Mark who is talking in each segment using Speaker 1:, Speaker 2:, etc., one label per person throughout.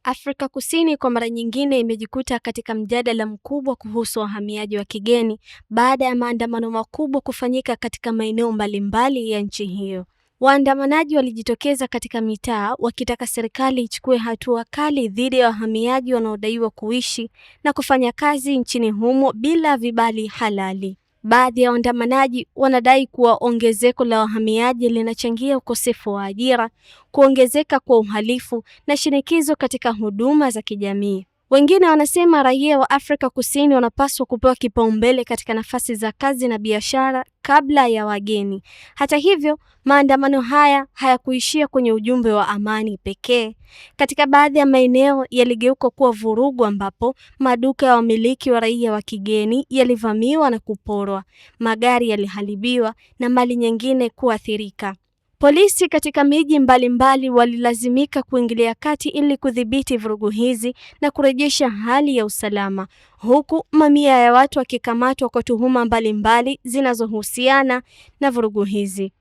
Speaker 1: Afrika Kusini kwa mara nyingine imejikuta katika mjadala mkubwa kuhusu wahamiaji wa kigeni baada ya maandamano makubwa kufanyika katika maeneo mbalimbali ya nchi hiyo. Waandamanaji walijitokeza katika mitaa wakitaka serikali ichukue hatua kali dhidi ya wahamiaji wanaodaiwa kuishi na kufanya kazi nchini humo bila vibali halali. Baadhi ya waandamanaji wanadai kuwa ongezeko la wahamiaji linachangia ukosefu wa ajira, kuongezeka kwa uhalifu na shinikizo katika huduma za kijamii. Wengine wanasema raia wa Afrika Kusini wanapaswa kupewa kipaumbele katika nafasi za kazi na biashara kabla ya wageni. Hata hivyo, maandamano haya hayakuishia kwenye ujumbe wa amani pekee. Katika baadhi ya maeneo yaligeuka kuwa vurugu ambapo maduka ya wamiliki wa raia wa kigeni yalivamiwa na kuporwa, magari yaliharibiwa na mali nyingine kuathirika. Polisi katika miji mbalimbali walilazimika kuingilia kati ili kudhibiti vurugu hizi na kurejesha hali ya usalama, huku mamia ya watu wakikamatwa kwa tuhuma mbalimbali zinazohusiana na vurugu hizi.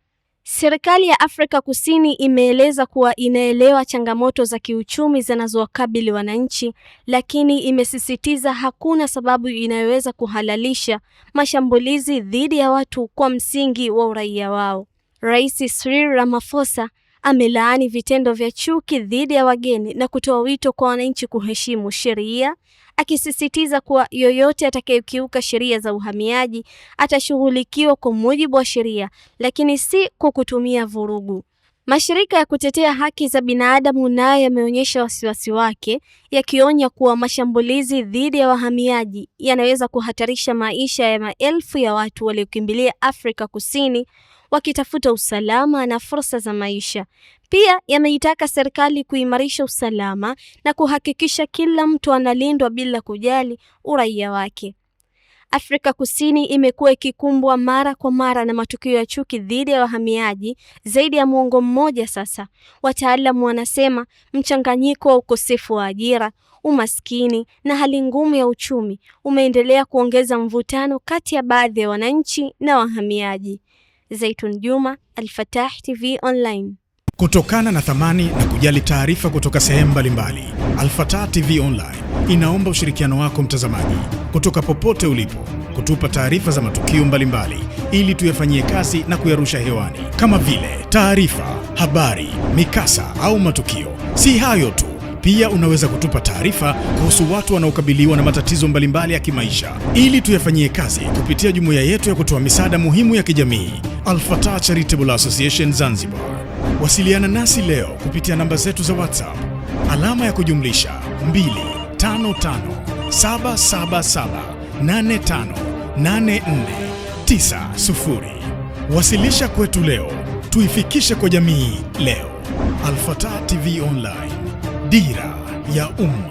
Speaker 1: Serikali ya Afrika Kusini imeeleza kuwa inaelewa changamoto za kiuchumi zinazowakabili wananchi, lakini imesisitiza hakuna sababu inayoweza kuhalalisha mashambulizi dhidi ya watu kwa msingi wa uraia wao. Rais Cyril Ramaphosa amelaani vitendo vya chuki dhidi ya wageni na kutoa wito kwa wananchi kuheshimu sheria, akisisitiza kuwa yoyote atakayekiuka sheria za uhamiaji atashughulikiwa kwa mujibu wa sheria, lakini si kwa kutumia vurugu. Mashirika ya kutetea haki za binadamu nayo yameonyesha wasiwasi wake, yakionya kuwa mashambulizi dhidi ya wahamiaji yanaweza kuhatarisha maisha ya maelfu ya watu waliokimbilia Afrika Kusini wakitafuta usalama na fursa za maisha. Pia yameitaka serikali kuimarisha usalama na kuhakikisha kila mtu analindwa bila kujali uraia wake. Afrika Kusini imekuwa ikikumbwa mara kwa mara na matukio ya chuki dhidi ya wahamiaji zaidi ya muongo mmoja sasa. Wataalamu wanasema mchanganyiko wa ukosefu wa ajira, umaskini na hali ngumu ya uchumi umeendelea kuongeza mvutano kati ya baadhi ya wananchi na wahamiaji. Zaitun Juma, Al-Fatah TV Online.
Speaker 2: Kutokana na thamani na kujali taarifa kutoka sehemu mbalimbali, Al-Fatah TV Online inaomba ushirikiano wako mtazamaji, kutoka popote ulipo, kutupa taarifa za matukio mbalimbali ili tuyafanyie kazi na kuyarusha hewani, kama vile taarifa, habari, mikasa au matukio. Si hayo tu, pia unaweza kutupa taarifa kuhusu watu wanaokabiliwa na matatizo mbalimbali ya kimaisha ili tuyafanyie kazi kupitia jumuiya yetu ya kutoa misaada muhimu ya kijamii, Al-Fatah Charitable Association Zanzibar. Wasiliana nasi leo kupitia namba zetu za WhatsApp alama ya kujumlisha 25577858490. Wasilisha kwetu leo, tuifikishe kwa jamii leo. Al-Fatah TV Online, dira ya umma.